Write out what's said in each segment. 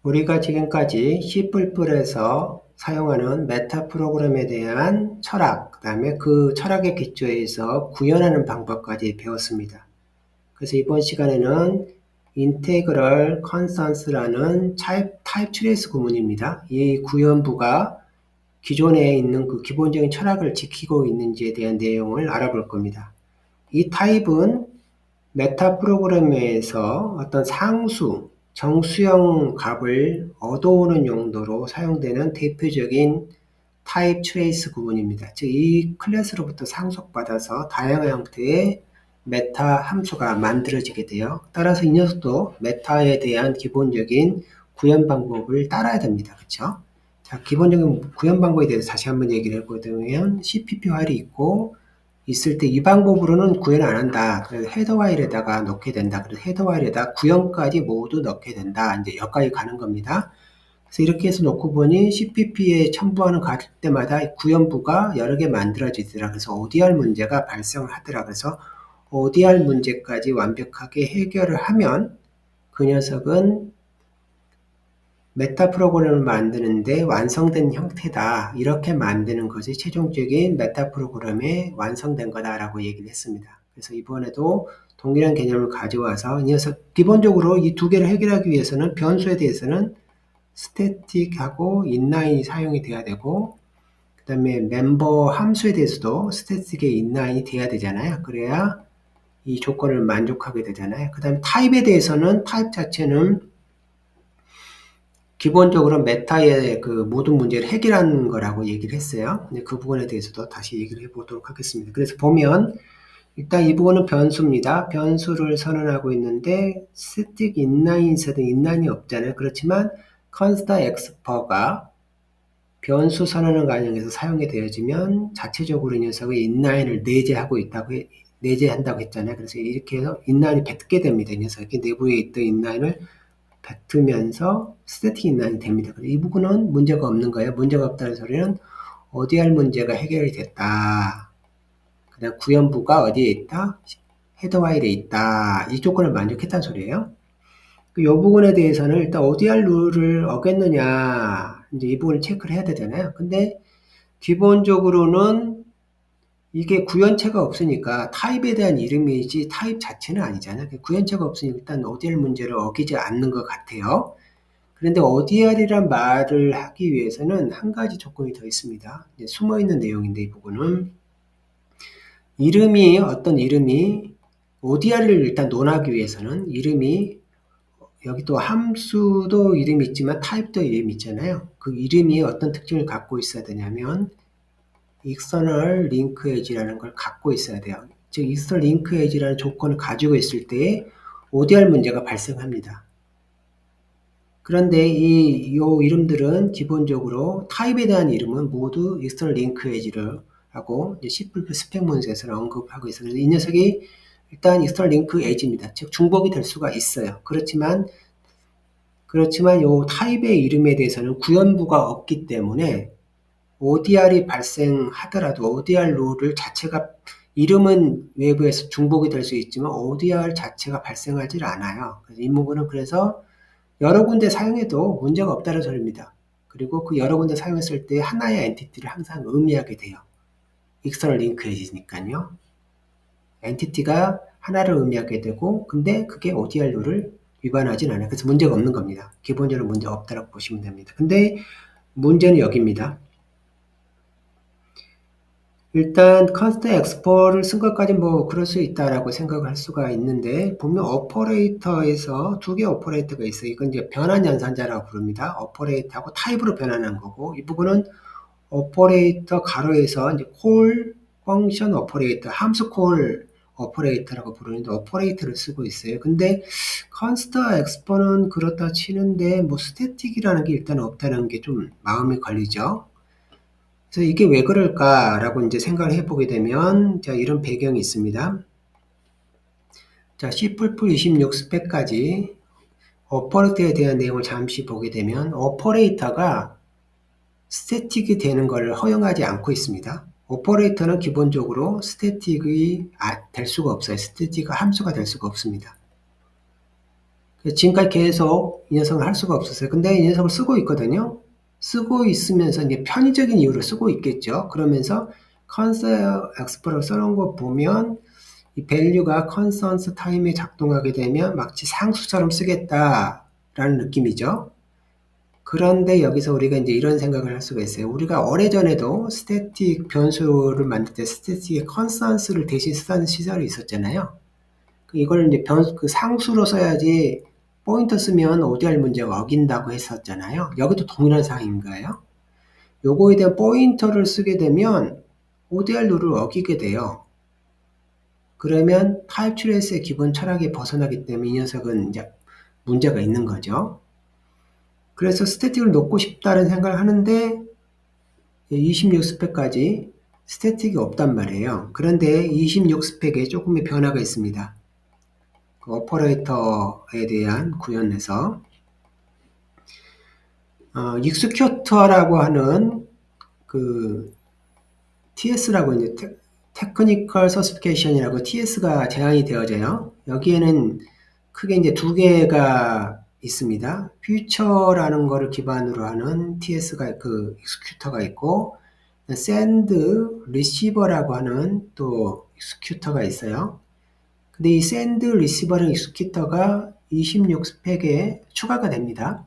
우리가 지금까지 C++에서 사용하는 메타 프로그램에 대한 철학, 그 다음에 그 철학의 기초에서 구현하는 방법까지 배웠습니다. 그래서 이번 시간에는 인테그럴 컨스턴스라는 타입 트레이스 구문입니다. 이 구현부가 기존에 있는 그 기본적인 철학을 지키고 있는지에 대한 내용을 알아볼 겁니다. 이 타입은 메타 프로그램에서 어떤 상수, 정수형 값을 얻어오는 용도로 사용되는 대표적인 타입 트레이스 구문입니다. 즉, 이 클래스로부터 상속받아서 다양한 형태의 메타 함수가 만들어지게 돼요. 따라서 이 녀석도 메타에 대한 기본적인 구현 방법을 따라야 됩니다. 그렇죠? 자, 기본적인 구현 방법에 대해서 다시 한번 얘기를 해보면 CPP 파일이 있고 있을 때 이 방법으로는 구현 안 한다. 그래서 헤더 파일에다가 넣게 된다. 그래서 헤더 파일에다 구현까지 모두 넣게 된다. 이제 여기까지 가는 겁니다. 그래서 이렇게 해서 놓고 보니 CPP에 첨부하는 갈 때마다 구현부가 여러 개 만들어지더라. 그래서 ODR 문제가 발생을 하더라. 그래서 ODR 문제까지 완벽하게 해결을 하면 그 녀석은 메타 프로그램을 만드는데 완성된 형태다. 이렇게 만드는 것이 최종적인 메타 프로그램의 완성된 거다라고 얘기를 했습니다. 그래서 이번에도 동일한 개념을 가져와서 이 녀석 기본적으로 이 두 개를 해결하기 위해서는 변수에 대해서는 스태틱하고 인라인이 사용이 돼야 되고 그 다음에 멤버 함수에 대해서도 스태틱의 인라인이 돼야 되잖아요. 그래야 이 조건을 만족하게 되잖아요. 그 다음에 타입에 대해서는 타입 자체는 기본적으로 메타의 그 모든 문제를 해결하는 거라고 얘기를 했어요. 그 부분에 대해서도 다시 얘기를 해보도록 하겠습니다. 그래서 보면 일단 이 부분은 변수입니다. 변수를 선언하고 있는데 static inline에서도 인라인이 없잖아요. 그렇지만 const expl가 변수 선언을 과정에서 사용이 되어지면 자체적으로 이 녀석의 인라인을 내재한다고 했잖아요. 그래서 이렇게 해서 인라인이 뱉게 됩니다. 이 녀석이 내부에 있던 인라인을 뱉으면서 스태틱 인라인이 됩니다. 이 부분은 문제가 없는 거예요. 문제가 없다는 소리는 ODR 문제가 해결이 됐다. 그다음 구현부가 어디에 있다? 헤더 파일에 있다. 이 조건을 만족했다는 소리예요. 이 부분에 대해서는 일단 ODR 룰을 어겼느냐, 이제 이 부분을 체크를 해야 되잖아요. 근데 기본적으로는 이게 구현체가 없으니까 타입에 대한 이름이지 타입 자체는 아니잖아요. 구현체가 없으니까 일단 ODR 문제를 어기지 않는 것 같아요. 그런데 ODR이란 말을 하기 위해서는 한 가지 조건이 더 있습니다. 숨어있는 내용인데 이 부분은 어떤 이름이 ODR을 일단 논하기 위해서는 이름이 여기 또 함수도 이름이 있지만 타입도 이름이 있잖아요. 그 이름이 어떤 특징을 갖고 있어야 되냐면 external linkage라는 걸 갖고 있어야 돼요. 즉 external linkage라는 조건을 가지고 있을 때 ODR 문제가 발생합니다. 그런데 이 이름들은 기본적으로 타입에 대한 이름은 모두 external linkage를 하고 C++ 스펙 문서에서는 언급하고 있어요. 이 녀석이 일단 external linkage입니다. 즉 중복이 될 수가 있어요. 그렇지만 이 타입의 이름에 대해서는 구현부가 없기 때문에 ODR이 발생하더라도 ODR 룰을 자체가 이름은 외부에서 중복이 될 수 있지만 ODR 자체가 발생하지 않아요. 이 부분은 그래서 여러 군데 사용해도 문제가 없다는 소리입니다. 그리고 그 여러 군데 사용했을 때 하나의 엔티티를 항상 의미하게 돼요. 익스터널 링크이니까요. 엔티티가 하나를 의미하게 되고 근데 그게 ODR 룰을 위반하진 않아요. 그래서 문제가 없는 겁니다. 기본적으로 문제 없다고 보시면 됩니다. 근데 문제는 여기입니다. 일단 const expor를 쓴 것까지 뭐 그럴 수 있다라고 생각할 수가 있는데 보면 오퍼레이터에서 두 개 오퍼레이터가 있어요. 이건 이제 변환 연산자라고 부릅니다. 오퍼레이터하고 타입으로 변환한 거고 이 부분은 오퍼레이터 가로에서 이제 콜 펑션 오퍼레이터 함수 콜 오퍼레이터라고 부르는데 오퍼레이터를 쓰고 있어요. 근데 const expor는 그렇다 치는데 뭐 스태틱이라는 게 일단 없다는 게 좀 마음이 걸리죠. 그래서 이게 왜 그럴까라고 이제 생각을 해보게 되면, 자, 이런 배경이 있습니다. 자, C++26 스펙까지 오퍼레이터에 대한 내용을 잠시 보게 되면, 오퍼레이터가 스태틱이 되는 것을 허용하지 않고 있습니다. 오퍼레이터는 기본적으로 스태틱이 될 수가 없어요. 스태틱이 함수가 될 수가 없습니다. 지금까지 계속 이 녀석을 할 수가 없었어요. 근데 이 녀석을 쓰고 있거든요. 쓰고 있으면서 이제 편의적인 이유로 쓰고 있겠죠. 그러면서 컨셉 엑스플로러 써놓은 거 보면 이 value가 컨스턴트 타임에 작동하게 되면 마치 상수처럼 쓰겠다라는 느낌이죠. 그런데 여기서 우리가 이제 이런 생각을 할 수가 있어요. 우리가 오래전에도 스태틱 변수를 만들 때 스태틱의 컨스턴트를 대신 쓰는 시절이 있었잖아요. 이걸 이제 그 상수로 써야지 포인터 쓰면 ODR 문제가 어긴다고 했었잖아요. 여기도 동일한 상황인 거예요. 요거에 대한 포인터를 쓰게 되면 ODR 룰을 어기게 돼요. 그러면 타입 트레이스의 기본 철학에 벗어나기 때문에 이 녀석은 이제 문제가 있는 거죠. 그래서 스태틱을 놓고 싶다는 생각을 하는데 26스펙까지 스태틱이 없단 말이에요. 그런데 26스펙에 조금의 변화가 있습니다. 그 오퍼레이터에 대한 구현에서 익스큐터라고 하는 그 TS라고 이제 테크니컬 서스피케이션이라고 TS가 제한이 되어져요. 여기에는 크게 이제 두 개가 있습니다. 퓨처라는 거를 기반으로 하는 TS가 그 익스큐터가 있고 send receiver라고 하는 또 익스큐터가 있어요. 근데 이 send receiver랑 익스큐터가 26스펙에 추가가 됩니다.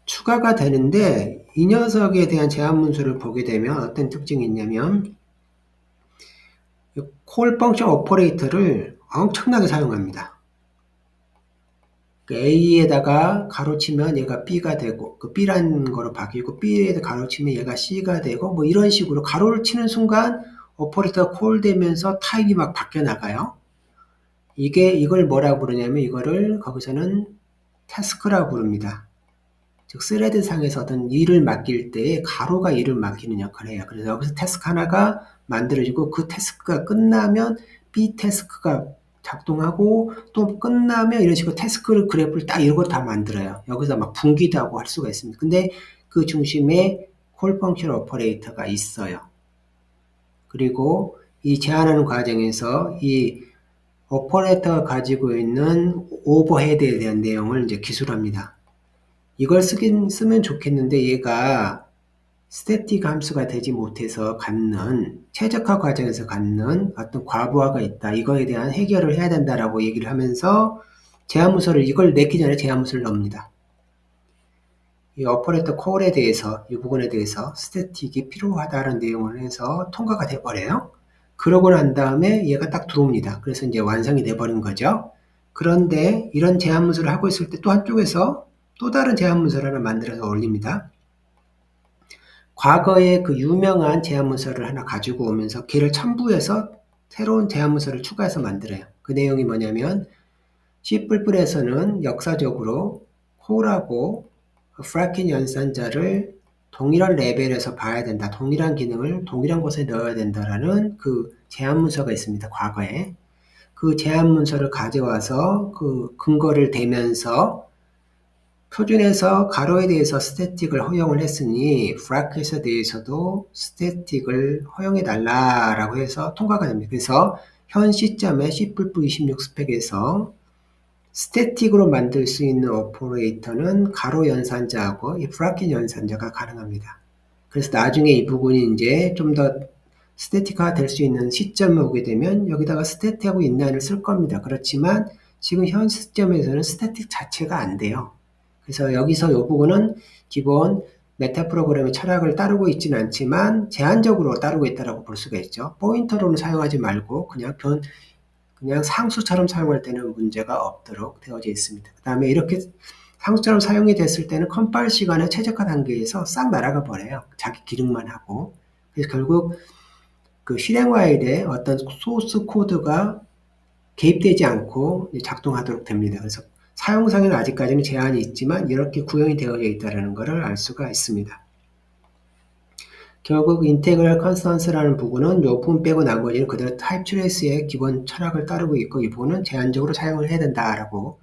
추가가 되는데 이 녀석에 대한 제한 문서를 보게 되면 어떤 특징이 있냐면 콜 펑션 오퍼레이터를 엄청나게 사용합니다. A에다가 가로치면 얘가 B가 되고 그 B라는 거로 바뀌고 B에다 가로치면 얘가 C가 되고 뭐 이런 식으로 가로를 치는 순간 오퍼레이터가 콜되면서 타입이 막 바뀌어 나가요. 이걸 뭐라고 부르냐면 이거를 거기서는 태스크라고 부릅니다. 즉 스레드 상에서 어떤 일을 맡길 때 가로가 일을 맡기는 역할을 해요. 그래서 여기서 태스크 하나가 만들어지고 그 태스크가 끝나면 B 태스크가 작동하고 또 끝나면 이런 식으로 태스크를 그래프를 딱 이런 거 다 만들어요. 여기서 막 분기도 하고 할 수가 있습니다. 근데 그 중심에 콜 펑션 오퍼레이터가 있어요. 그리고 이 제한하는 과정에서 이 오퍼레이터가 가지고 있는 오버헤드에 대한 내용을 이제 기술합니다. 이걸 쓰면 좋겠는데 얘가 스태틱 함수가 되지 못해서 갖는 최적화 과정에서 갖는 어떤 과부하가 있다. 이거에 대한 해결을 해야 된다라고 얘기를 하면서 제한문서를 이걸 내기 전에 제한문서를 넣습니다. 이 오퍼레이터 콜에 대해서 이 부분에 대해서 스태틱이 필요하다는 내용을 해서 통과가 돼버려요. 그러고 난 다음에 얘가 딱 들어옵니다. 그래서 이제 완성이 돼버린 거죠. 그런데 이런 제한문서를 하고 있을 때 또 한쪽에서 또 다른 제한문서를 하나 만들어서 올립니다. 과거에 그 유명한 제한문서를 하나 가지고 오면서 걔를 첨부해서 새로운 제한문서를 추가해서 만들어요. 그 내용이 뭐냐면 C++에서는 역사적으로 콜하고 프라켄 연산자를 동일한 레벨에서 봐야 된다. 동일한 기능을 동일한 곳에 넣어야 된다라는 그 제한문서가 있습니다. 과거에. 그 제한문서를 가져와서 그 근거를 대면서 표준에서 가로에 대해서 스태틱을 허용을 했으니 브라켓에 대해서도 스태틱을 허용해 달라라고 해서 통과가 됩니다. 그래서 현 시점에 C++26 스펙에서 스태틱으로 만들 수 있는 오퍼레이터는 가로 연산자하고 이 브라켓 연산자가 가능합니다. 그래서 나중에 이 부분이 이제 좀 더 스태틱화 될 수 있는 시점에 오게 되면 여기다가 스태틱하고 인라인을 쓸 겁니다. 그렇지만 지금 현 시점에서는 스태틱 자체가 안 돼요. 그래서 여기서 이 부분은 기본 메타 프로그램의 철학을 따르고 있지는 않지만 제한적으로 따르고 있다고 볼 수가 있죠. 포인터로는 사용하지 말고 그냥 상수처럼 사용할 때는 문제가 없도록 되어져 있습니다. 그 다음에 이렇게 상수처럼 사용이 됐을 때는 컴파일 시간의 최적화 단계에서 싹 날아가 버려요. 자기 기능만 하고. 그래서 결국 그 실행화일에 어떤 소스 코드가 개입되지 않고 작동하도록 됩니다. 그래서 사용상에는 아직까지는 제한이 있지만 이렇게 구현이 되어져 있다는 것을 알 수가 있습니다. 결국 인테그럴 컨스턴스라는 부분은 이 부분 빼고 나머지는 그대로 타입 트레이스의 기본 철학을 따르고 있고 이 부분은 제한적으로 사용을 해야 된다라고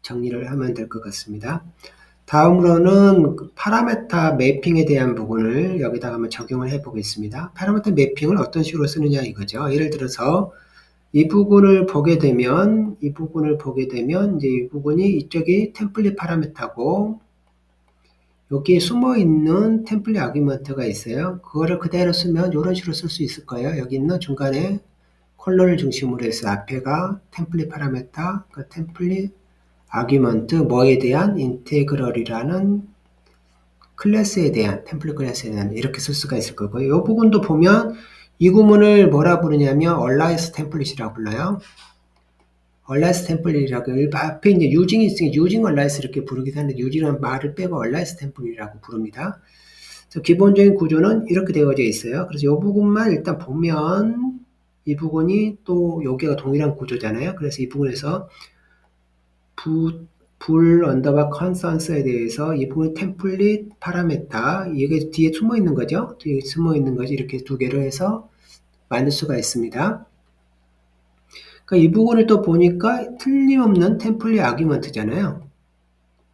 정리를 하면 될 것 같습니다. 다음으로는 파라메타 매핑에 대한 부분을 여기다가 한번 적용을 해 보겠습니다. 파라메타 매핑을 어떤 식으로 쓰느냐 이거죠. 예를 들어서 이 부분을 보게 되면 이제 이 부분이 이쪽이 템플릿 파라미터고 여기에 숨어있는 템플릿 아규먼트가 있어요. 그거를 그대로 쓰면 이런 식으로 쓸 수 있을 거예요. 여기 있는 중간에 컬러를 중심으로 해서 앞에가 템플릿 파라미터, 그 템플릿 아규먼트, 뭐에 대한 인테그럴이라는 클래스에 대한, 템플릿 클래스에 대한 이렇게 쓸 수가 있을 거고요. 이 부분도 보면 이 구문을 뭐라 부르냐면 얼라이스 템플릿이라고 불러요. 얼라이스 템플릿이라고 앞에 이제 유징이 있으니까 유징 얼라이스 이렇게 부르기도 하는데 유징은 말을 빼고 얼라이스 템플릿이라고 부릅니다. 그래서 기본적인 구조는 이렇게 되어져 있어요. 그래서 이 부분만 일단 보면 이 부분이 또 여기가 동일한 구조잖아요. 그래서 이 부분에서 불 언더바 컨스턴스에 대해서 이 부분 템플릿 파라메타 이게 뒤에 숨어 있는 거죠. 뒤에 숨어 있는 거지 이렇게 두 개로 해서 만들 수가 있습니다. 그러니까 이 부분을 또 보니까 틀림없는 템플릿 아규먼트잖아요.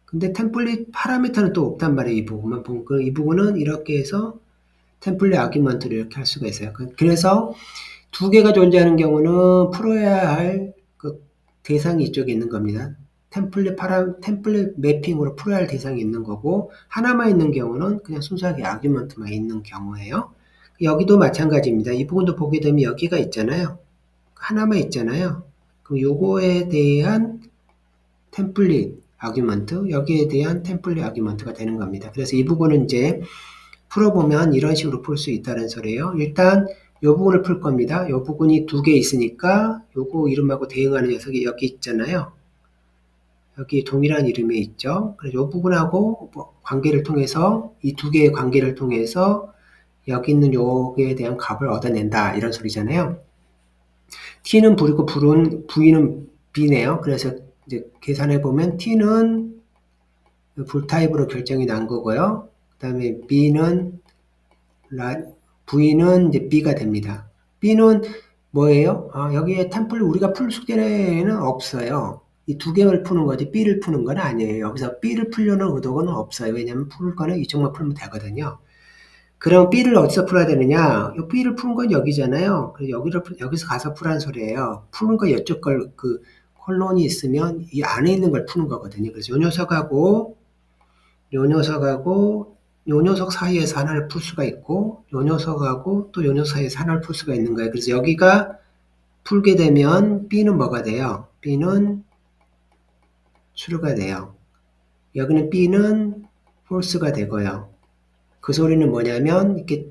근데 템플릿 파라미터는 또 없단 말이에요. 이 부분만 보면 이 부분은 이렇게 해서 템플릿 아규먼트를 이렇게 할 수가 있어요. 그래서 두 개가 존재하는 경우는 풀어야 할 그 대상이 이쪽에 있는 겁니다. 템플릿 매핑으로 풀어야 할 대상이 있는 거고 하나만 있는 경우는 그냥 순수하게 아규먼트만 있는 경우예요. 여기도 마찬가지입니다. 이 부분도 보게 되면 여기가 있잖아요. 하나만 있잖아요. 그럼 요거에 대한 템플릿 아규먼트, 여기에 대한 템플릿 아규먼트가 되는 겁니다. 그래서 이 부분은 이제 풀어보면 이런 식으로 풀 수 있다는 소리예요. 일단 이 부분을 풀 겁니다. 이 부분이 두 개 있으니까 요거 이름하고 대응하는 녀석이 여기 있잖아요. 여기 동일한 이름이 있죠. 그래서 이 부분하고 관계를 통해서 이 두 개의 관계를 통해서 여기 있는 요거에 대한 값을 얻어낸다 이런 소리잖아요. t는 불이고 v는 b네요. 그래서 이제 계산해 보면 t는 불 타입으로 결정이 난 거고요. 그 다음에 v는 이제 b가 됩니다. b는 뭐예요? 여기에 템플릿 우리가 풀 숙제는 없어요. 이 두 개를 푸는 거지 b를 푸는 건 아니에요. 여기서 b를 풀려는 의도는 없어요. 왜냐면 풀 거는 이쪽만 풀면 되거든요. 그럼 b를 어디서 풀어야 되느냐? 이 b를 푸는 건 여기잖아요. 그래서 여기서 가서 풀라는 소리예요. 푸는 거 이쪽 걸 그 콜론이 있으면 이 안에 있는 걸 푸는 거거든요. 그래서 요 녀석하고 요 녀석 사이에서 하나를 풀 수가 있고 요 녀석하고 또 요 녀석 사이에서 하나를 풀 수가 있는 거예요. 그래서 여기가 풀게 되면 b는 뭐가 돼요? b는 true가 돼요. 여기는 b는 false가 되고요. 그 소리는 뭐냐면 이렇게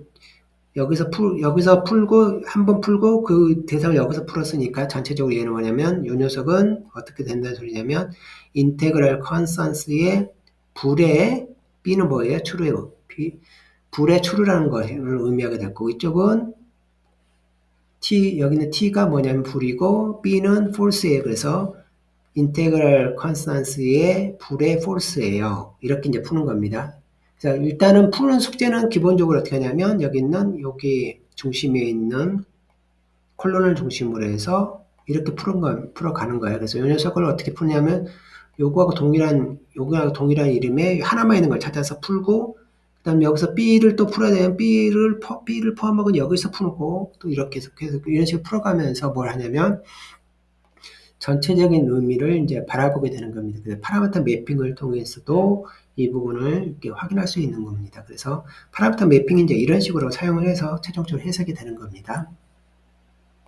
여기서 풀고 한번 풀고 그 대상을 여기서 풀었으니까 전체적으로 얘는 뭐냐면 요 녀석은 어떻게 된다는 소리냐면 인테그럴 컨스턴스의 불의 b는 뭐예요? true예요. 불의 true라는 것을 의미하게 됐고 이쪽은 여기는 t가 뭐냐면 불이고 b는 false예요. 그래서 인테그럴 컨스턴스의 불의 false예요. 이렇게 이제 푸는 겁니다. 자, 일단은 푸는 숙제는 기본적으로 어떻게 하냐면 여기 중심에 있는 콜론을 중심으로 해서 이렇게 풀어가는 거예요. 그래서 이 녀석을 어떻게 푸냐면 요거하고 동일한 이름의 하나만 있는 걸 찾아서 풀고 그 다음에 여기서 B를 또 풀어야 되면 B를 포함하고 여기서 풀고 또 이렇게 해서 이런 식으로 풀어가면서 뭘 하냐면 전체적인 의미를 이제 바라보게 되는 겁니다. 그래서 파라미터 매핑을 통해서도 이 부분을 이렇게 확인할 수 있는 겁니다. 그래서 파라미터 매핑이 이제 이런 식으로 사용을 해서 최종적으로 해석이 되는 겁니다.